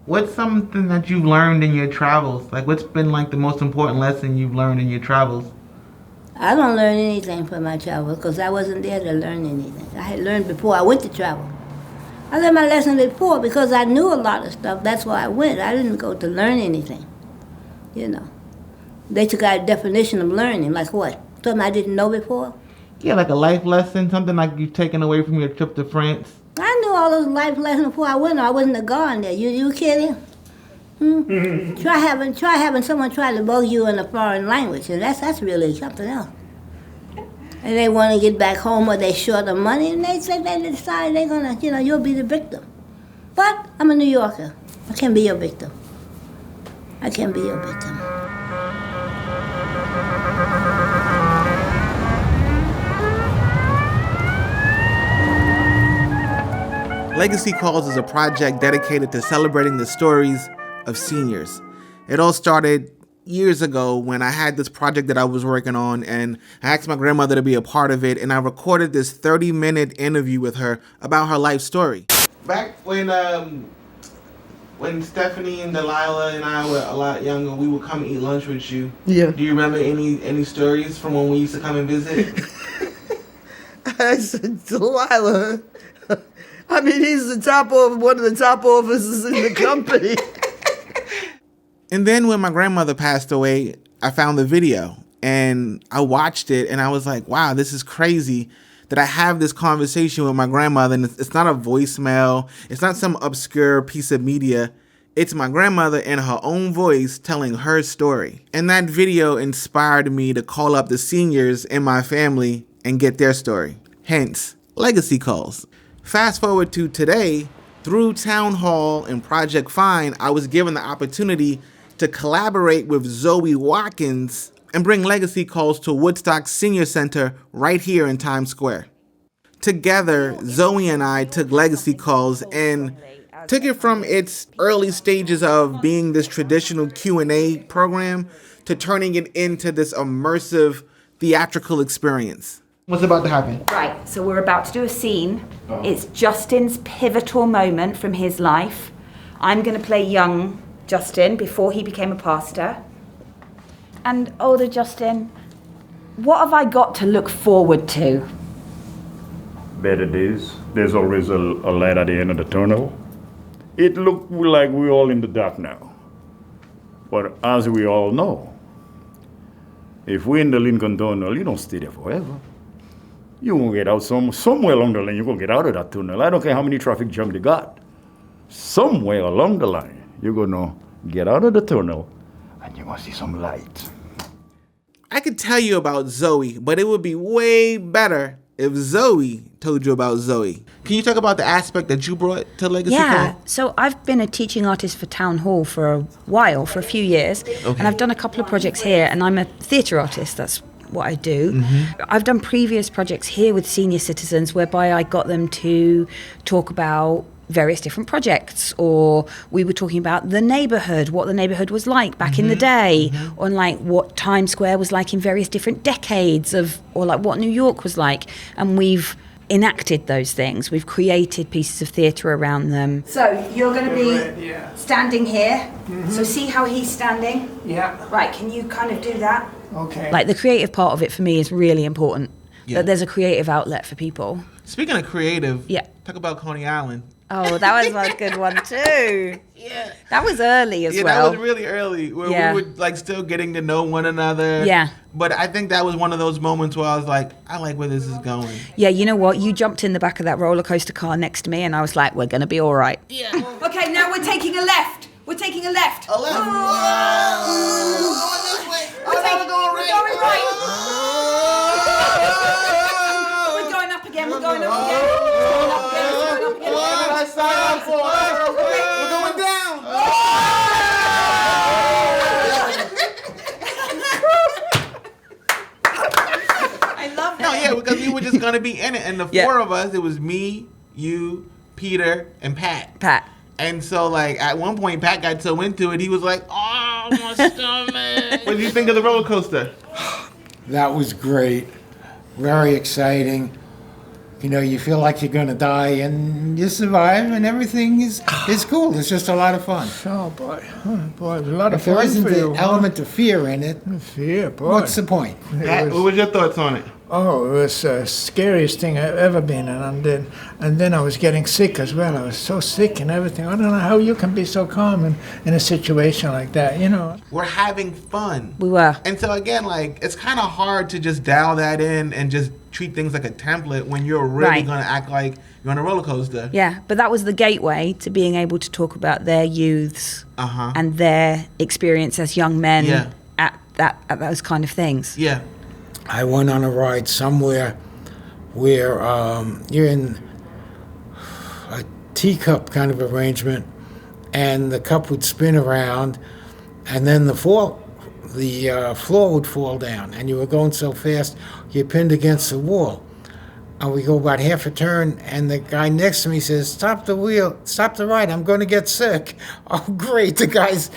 What's something that you've learned in your travels? Like, what's been like the most important lesson you've learned in your travels? I don't learn anything from my travel because I wasn't there to learn anything. I had learned before I went to travel. I learned my lesson before because I knew a lot of stuff. That's why I went. I didn't go to learn anything, you know. They took out a definition of learning, like what? Something I didn't know before? Yeah, like a life lesson, something like you've taken away from your trip to France. I knew all those life lessons before I went. I wasn't a gone there. You kidding? Try having someone try to bug you in a foreign language, and that's really something else. And they want to get back home, or they short of money, and they decide they're gonna, you'll be the victim. But I'm a New Yorker. I can't be your victim. I can't be your victim. Legacy Calls is a project dedicated to celebrating the stories of seniors. It all started years ago when I had this project that I was working on, and I asked my grandmother to be a part of it, and I recorded this 30-minute interview with her about her life story. Back when Stephanie and Delilah and I were a lot younger, we would come eat lunch with you. Yeah. Do you remember any stories from when we used to come and visit? I said, Delilah. I mean, he's one of the top officers in the company. And then when my grandmother passed away, I found the video and I watched it and I was like, wow, this is crazy that I have this conversation with my grandmother, and it's not a voicemail. It's not some obscure piece of media. It's my grandmother in her own voice telling her story. And that video inspired me to call up the seniors in my family and get their story. Hence, Legacy Calls. Fast forward to today, through Town Hall and Project Fine, I was given the opportunity to collaborate with Zoe Watkins and bring Legacy Calls to Woodstock Senior Center right here in Times Square. Together, Zoe and I took Legacy Calls and took it from its early stages of being this traditional Q&A program to turning it into this immersive theatrical experience. What's about to happen? Right, so we're about to do a scene. It's Justin's pivotal moment from his life. I'm going to play young Justin before he became a pastor. And older Justin, what have I got to look forward to? Better days. There's always a light at the end of the tunnel. It looks like we're all in the dark now. But as we all know, if we're in the Lincoln Tunnel, you don't stay there forever. You won't get out somewhere along the line. You're going to get out of that tunnel. I don't care how many traffic jams they got. Somewhere along the line, you're going to get out of the tunnel and you're going to see some light. I could tell you about Zoe, but it would be way better if Zoe told you about Zoe. Can you talk about the aspect that you brought to Legacy Yeah, Call? so I've been a teaching artist for Town Hall for a while, for a few years. Okay. And I've done a couple of projects here, and I'm a theatre artist. That's what I do. Mm-hmm. I've done previous projects here with senior citizens whereby I got them to talk about various different projects, or we were talking about the neighborhood, what the neighborhood was like back in the day, or like what Times Square was like in various different decades or like what New York was like. And we've enacted those things. We've created pieces of theatre around them. So you're going to be standing here. Mm-hmm. So see how he's standing? Yeah. Right, can you kind of do that? Okay. Like the creative part of it for me is really important. Yeah. That there's a creative outlet for people. Speaking of creative, talk about Coney Island. Oh, that was a good one too. Yeah. That was early as well. Yeah, that was really early where we were like still getting to know one another. Yeah. But I think that was one of those moments where I was like, I like where this is going. Yeah, you know what? You jumped in the back of that roller coaster car next to me and I was like, we're going to be all right. Yeah. Okay, now we're taking a left. We're taking a left. A left? We're going this way. We're going right. We're going up again. We're going up again. We're going down. I love that. No, yeah, because we were just going to be in it. And the four of us, it was me, you, Peter, and Pat. And so, like, at one point, Pat got so into it, he was like, oh, my stomach. What did you think of the roller coaster? That was great. Very exciting. You know, you feel like you're going to die, and you survive, and everything is cool. It's just a lot of fun. Oh, boy. Oh, boy, it was a lot of If there fun isn't for you. the element of fear in it, Fear, boy. what's the point? Pat, what was your thoughts on it? Oh, it was the scariest thing I've ever been in. And then I was getting sick as well. I was so sick and everything. I don't know how you can be so calm in a situation like that, you know. We're having fun. We were. And so again, like, it's kind of hard to just dial that in and just treat things like a template when you're really Right. going to act like you're on a roller coaster. Yeah, but that was the gateway to being able to talk about their youths Uh-huh. and their experience as young men Yeah. at those kind of things. Yeah. I went on a ride somewhere where you're in a teacup kind of arrangement, and the cup would spin around, and then the floor would fall down, and you were going so fast you're pinned against the wall. And we go about half a turn, and the guy next to me says, "Stop the wheel, stop the ride, I'm going to get sick." Oh, great, the guy's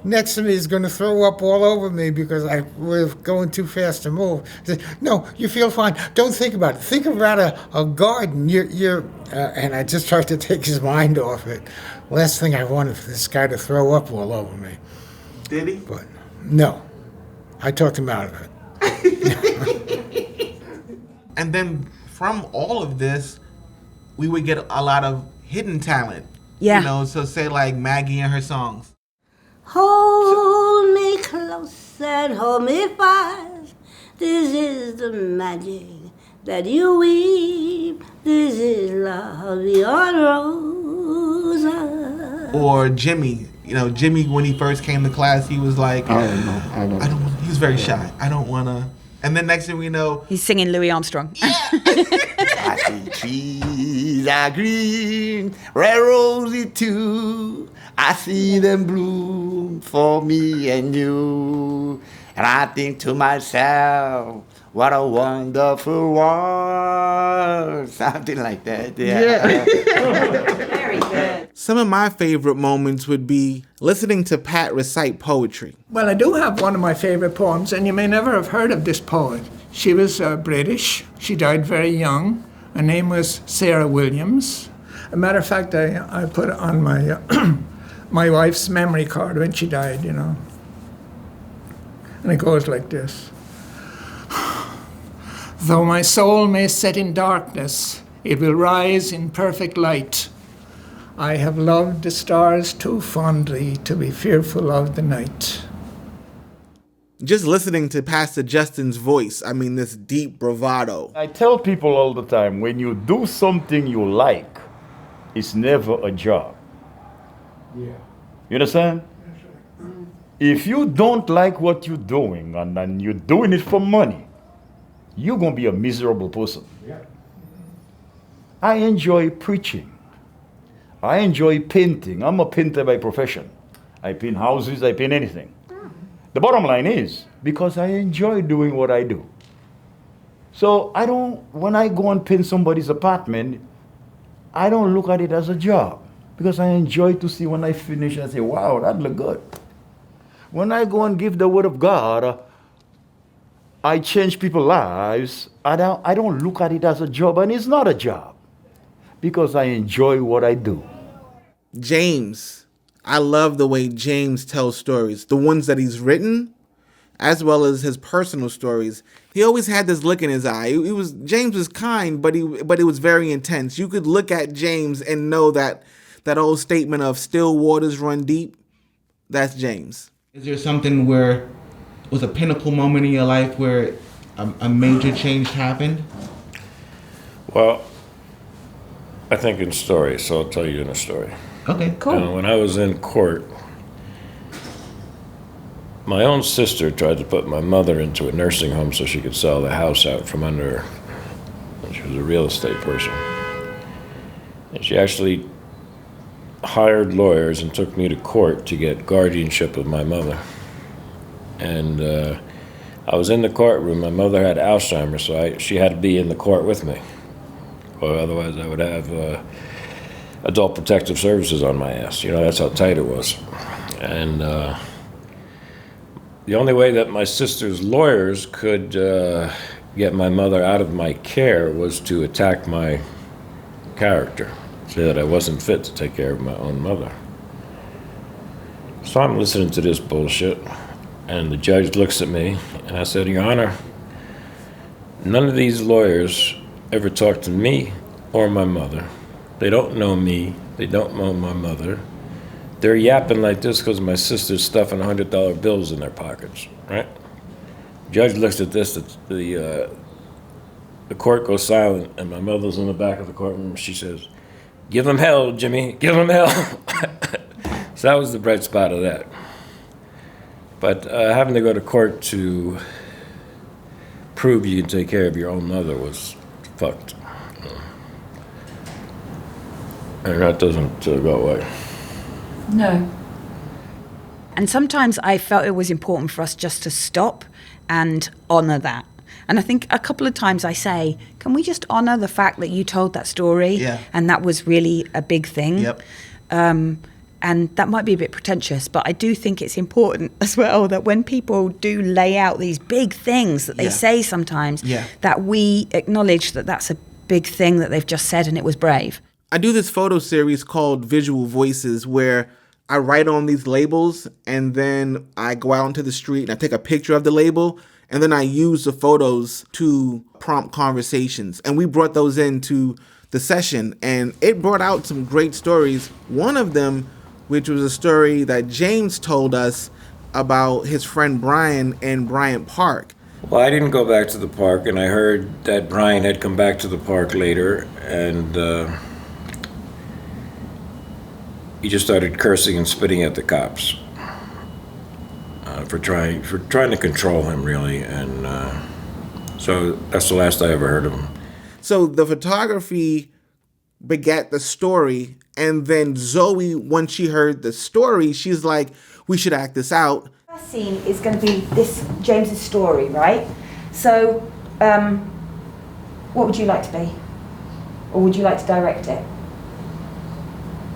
next to me is going to throw up all over me because I was going too fast to move. He said, "No, you feel fine. Don't think about it. Think about a garden. And I just tried to take his mind off it. Last thing I wanted for this guy to throw up all over me. Did he? But no, I talked him out of it. And then from all of this, we would get a lot of hidden talent. Yeah. You know, so say like Maggie and her songs. Hold me close and hold me fast. This is the magic that you weave. This is love beyond roses. Or Jimmy. You know, Jimmy, when he first came to class, he was like, I don't wanna, he was very shy. I don't want to. And then next thing we know, He's singing Louis Armstrong. I see trees are green, red rosy too. I see them bloom for me and you. And I think to myself, what a wonderful world. Something like that. Yeah. Very good. some of my favorite moments would be listening to Pat recite poetry. Well, I do have one of my favorite poems, and you may never have heard of this poet. She was British. She died very young. Her name was Sarah Williams. As a matter of fact, I put it on my my wife's memory card when she died, you know. And it goes like this. Though my soul may set in darkness, it will rise in perfect light. I have loved the stars too fondly to be fearful of the night. Just listening to Pastor Justin's voice, I mean, this deep bravado. I tell people all the time, when you do something you like, it's never a job. Yeah. You understand? If you don't like what you're doing and you're doing it for money, you're going to be a miserable person. Yeah. I enjoy preaching. I enjoy painting. I'm a painter by profession. I paint houses, I paint anything. The bottom line is, because I enjoy doing what I do. So when I go and paint somebody's apartment, I don't look at it as a job. Because I enjoy to see when I finish, I say, wow, that look good. When I go and give the word of God, I change people's lives. I don't look at it as a job, and it's not a job. Because I enjoy what I do. James. I love the way James tells stories. The ones that he's written, as well as his personal stories. He always had this look in his eye. James was kind, but it was very intense. You could look at James and know that old statement of still waters run deep. That's James. Is there something where was a pinnacle moment in your life where a major change happened? Well, I think in stories, so I'll tell you in a story. Okay, cool. When I was in court, my own sister tried to put my mother into a nursing home so she could sell the house out from under her. She was a real estate person. And she actually hired lawyers and took me to court to get guardianship of my mother. And I was in the courtroom. My mother had Alzheimer's, so she had to be in the court with me. Or otherwise I would have Adult Protective Services on my ass. You know, that's how tight it was. And the only way that my sister's lawyers could get my mother out of my care was to attack my character, say that I wasn't fit to take care of my own mother. So I'm listening to this bullshit, and the judge looks at me, and I said, Your Honor, none of these lawyers ever talked to me or my mother. They don't know me. They don't know my mother. They're yapping like this because my sister's stuffing $100 bills in their pockets, right? Judge looks at this, the court goes silent, and my mother's in the back of the courtroom. She says, Give him hell, Jimmy, give him hell. So that was the bright spot of that. But having to go to court to prove you can take care of your own mother was fucked. And that doesn't go away. No. And sometimes I felt it was important for us just to stop and honour that. And I think a couple of times I say, can we just honour the fact that you told that story? Yeah. And that was really a big thing. Yep. And that might be a bit pretentious, but I do think it's important as well that when people do lay out these big things that they say sometimes, that we acknowledge that that's a big thing that they've just said and it was brave. I do this photo series called Visual Voices where I write on these labels and then I go out into the street and I take a picture of the label and then I use the photos to prompt conversations. And we brought those into the session and it brought out some great stories. One of them, which was a story that James told us about his friend Brian in Bryant Park. Well, I didn't go back to the park, and I heard that Brian had come back to the park later, and he just started cursing and spitting at the cops for trying to control him, really, and so that's the last I ever heard of him. So the photography begat the story, and then Zoe, when she heard the story, she's like, we should act this out. First scene is going to be this James's story, right? So, what would you like to be? Or would you like to direct it?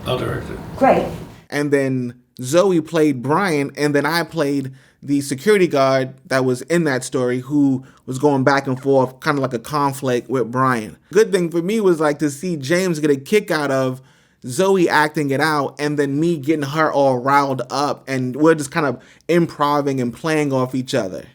I'll direct it. Great. And then Zoe played Brian, and then I played the security guard that was in that story who was going back and forth, kind of like a conflict with Brian. Good thing for me was like to see James get a kick out of Zoe acting it out and then me getting her all riled up, and we're just kind of improvising and playing off each other.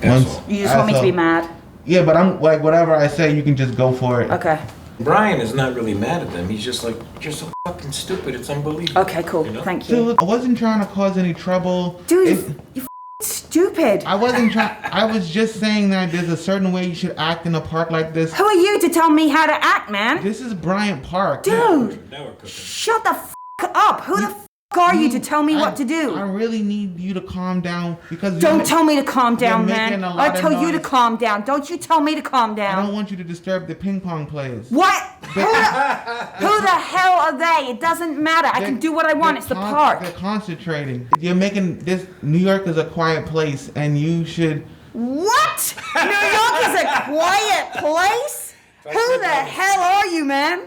You just want me to be mad? Yeah, but I'm like, whatever I say, you can just go for it. Okay. Brian is not really mad at them. He's just like, you're so fucking stupid. It's unbelievable. Okay, cool. You know? Thank you. Dude, I wasn't trying to cause any trouble. Dude, you're stupid. I wasn't trying. I was just saying that there's a certain way you should act in a park like this. Who are you to tell me how to act, man? This is Bryant Park. Dude, Now we're cooking. shut the f*** up. Who the f*** are you to tell me what to do? I really need you to calm down because Don't tell me to calm down, you're man. making a lot I of tell you to noise. calm down. Don't you tell me to calm I down. don't want you to disturb the ping pong players. What? Who the hell are they? It doesn't matter. I can do what I want. It's the park. They're concentrating. You're making this. New York is a quiet place, and you should. What? New York is a quiet place? Who the hell are you, man?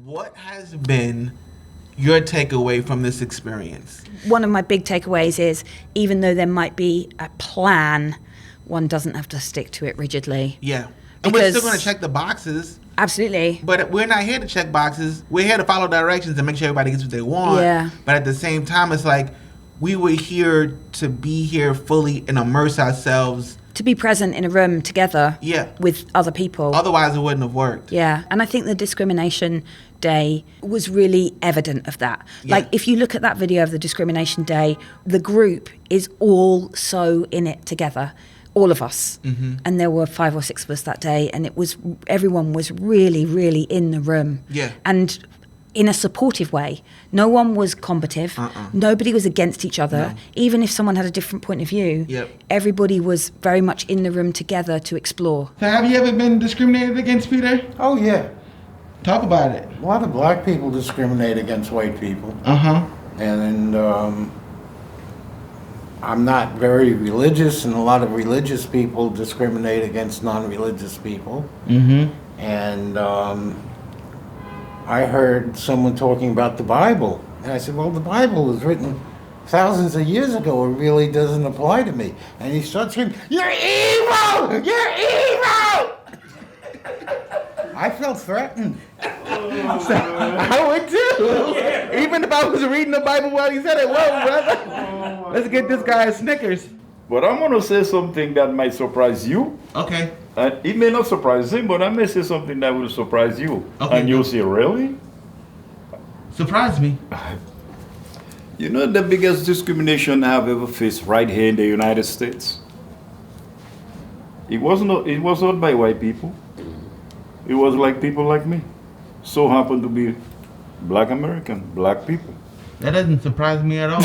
What has been your takeaway from this experience? One of my big takeaways is even though there might be a plan, one doesn't have to stick to it rigidly. Yeah. And we're still going to check the boxes. Absolutely. But we're not here to check boxes. We're here to follow directions and make sure everybody gets what they want. Yeah. But at the same time, it's like we were here to be here fully and immerse ourselves. To be present in a room together with other people. Otherwise, it wouldn't have worked. Yeah. And I think the discrimination day was really evident of that. Yeah. Like, if you look at that video of the discrimination day, the group is all so in it together. All of us. Mm-hmm. And there were 5 or 6 of us that day, and everyone was really, really in the room. Yeah. And in a supportive way. No one was combative. Nobody was against each other. No. Even if someone had a different point of view, everybody was very much in the room together to explore. So have you ever been discriminated against, Peter? Oh, yeah. Talk about it. A lot of black people discriminate against white people. And I'm not very religious, and a lot of religious people discriminate against non-religious people. And I heard someone talking about the Bible, and I said, well, the Bible was written thousands of years ago, it really doesn't apply to me. And he starts screaming, "You're evil! You're evil!" I felt threatened. I would too. Even if I was reading the Bible while he said it. Whoa, brother. Let's get this guy a Snickers. But I'm going to say something that might surprise you. Okay. It may not surprise him, but I may say something that will surprise you. Okay, And you'll say, really? Surprise me. You know the biggest discrimination I've ever faced right here in the United States? It was not by white people. It was like people like me. So happened to be black American, black people. That doesn't surprise me at all.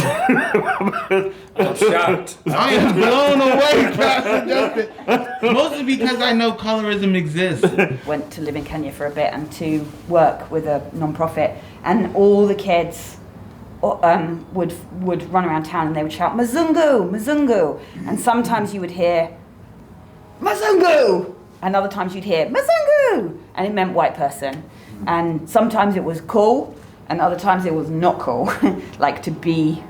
I'm shocked. I am blown away, Pastor Justin. Mostly because I know colorism exists. Went to live in Kenya for a bit and to work with a non-profit, and all the kids would run around town and they would shout Mzungu, Mzungu, and sometimes you would hear Mzungu, and other times you'd hear Mzungu, and it meant white person, and sometimes it was cool, and other times it was not cool, like to be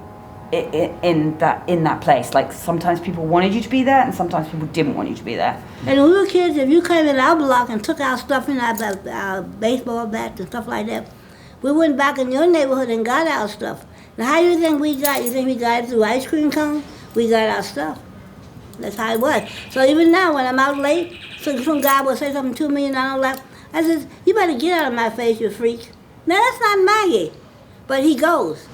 in that place. Like sometimes people wanted you to be there, and sometimes people didn't want you to be there. And when we were kids, if you came in our block and took our stuff in our baseball bats and stuff like that, we went back in your neighborhood and got our stuff. Now, how do you think we got? You think we got it through ice cream cone? We got our stuff. That's how it was. So even now, when I'm out late, some guy will say something to me and I don't laugh. I says, "You better get out of my face, you freak." Now, that's not Maggie. But he goes.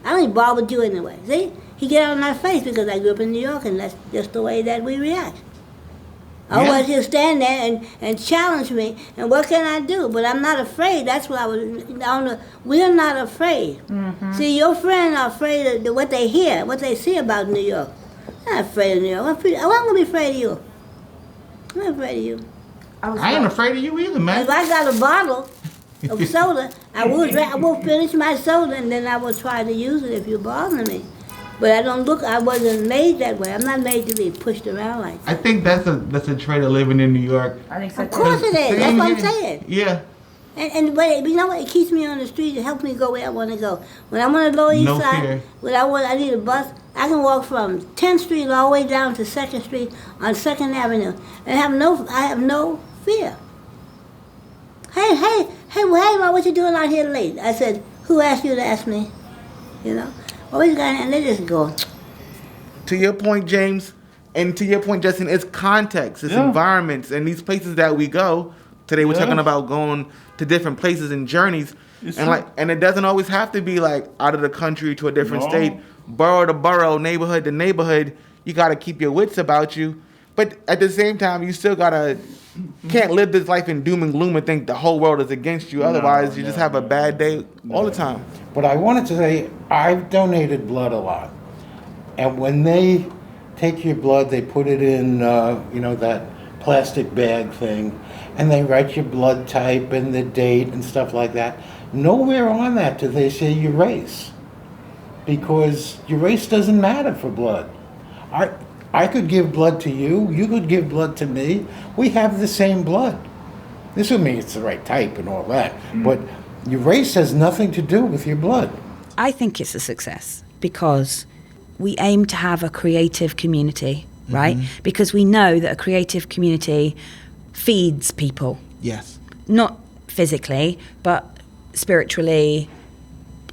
I don't even bother with you anyway. See? He get out of my face because I grew up in New York, and that's just the way that we react. Otherwise, he'll stand there and challenge me, and what can I do? But I'm not afraid. That's what we're not afraid. Mm-hmm. See, your friends are afraid of what they hear, what they see about New York. I'm not afraid of New York. I'm going to be afraid of you. I'm not afraid of you. I ain't afraid of you either, man. If I got a bottle of soda, I will finish my soda, and then I will try to use it if you bother me. But I wasn't made that way. I'm not made to be pushed around like that. I think that's a trait of living in New York. I think so. Of course it is. That's what I'm saying. Yeah. But you know what? It keeps me on the street. It helps me go where I want to go. When I'm on the Lower East Side, fear. when I need a bus, I can walk from 10th Street all the way down to 2nd Street on 2nd Avenue, and I have no fear. Hey, Ma, what you doing out here late? I said, who asked you to ask me? You know? Always got, and they just go. To your point, James, and to your point, Justin, it's context, it's environments, and these places that we go. Today we're talking about going to different places and journeys, and it doesn't always have to be like out of the country to a different state, borough to borough, neighborhood to neighborhood. You got to keep your wits about you, but at the same time, you still can't live this life in doom and gloom and think the whole world is against you. Otherwise, you just have a bad day all the time. But I wanted to say, I've donated blood a lot. And when they take your blood, they put it in, that plastic bag thing, and they write your blood type and the date and stuff like that. Nowhere on that do they say your race, because your race doesn't matter for blood. I could give blood to you, you could give blood to me. We have the same blood. This would mean it's the right type and all that, but your race has nothing to do with your blood. I think it's a success because we aim to have a creative community, right? Mm-hmm. Because we know that a creative community feeds people. Yes. Not physically, but spiritually,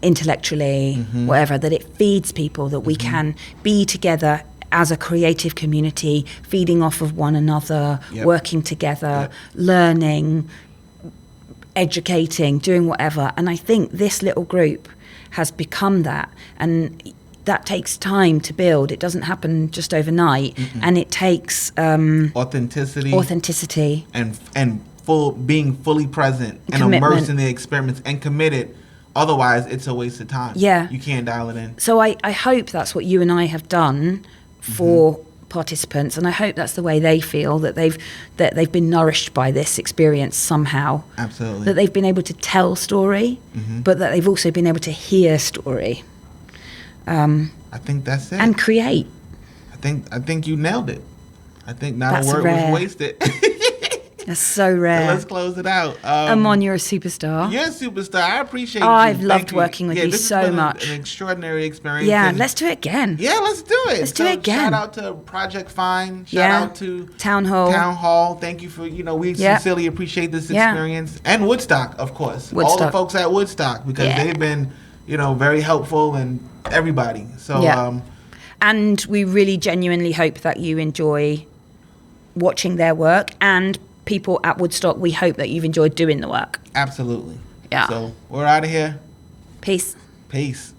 intellectually, whatever, that it feeds people, that we can be together as a creative community, feeding off of one another, working together, learning, educating, doing whatever. And I think this little group has become that. And that takes time to build. It doesn't happen just overnight. And it takes authenticity, and being fully present and immersed in the experiments and committed. Otherwise, it's a waste of time. Yeah. You can't dial it in. So I hope that's what you and I have done for participants, and I hope that's the way they feel, that they've been nourished by this experience somehow. Absolutely. That they've been able to tell story, but that they've also been able to hear story. I think that's it. And create. I think you nailed it. I think not a word was wasted. That's so So rare. let's close it out. Amon, you're a superstar. You're a superstar. I appreciate Oh, you. I've Thank loved you. working with you this has so been much. An extraordinary experience. Yeah, and- let's do it again. Yeah, let's do it. Let's do it again. Shout out to Project Fine. Shout Yeah. out to Town Hall. Town Hall. Thank you for, we Yeah. sincerely appreciate this Yeah. experience. And Woodstock, of course. All the Woodstock. folks at Woodstock, because Yeah. they've been, very helpful, and everybody. So, Yeah. And we really genuinely hope that you enjoy watching their work, and people at Woodstock, we hope that you've enjoyed doing the work. absolutely. Yeah. So, we're out of here. Peace. Peace.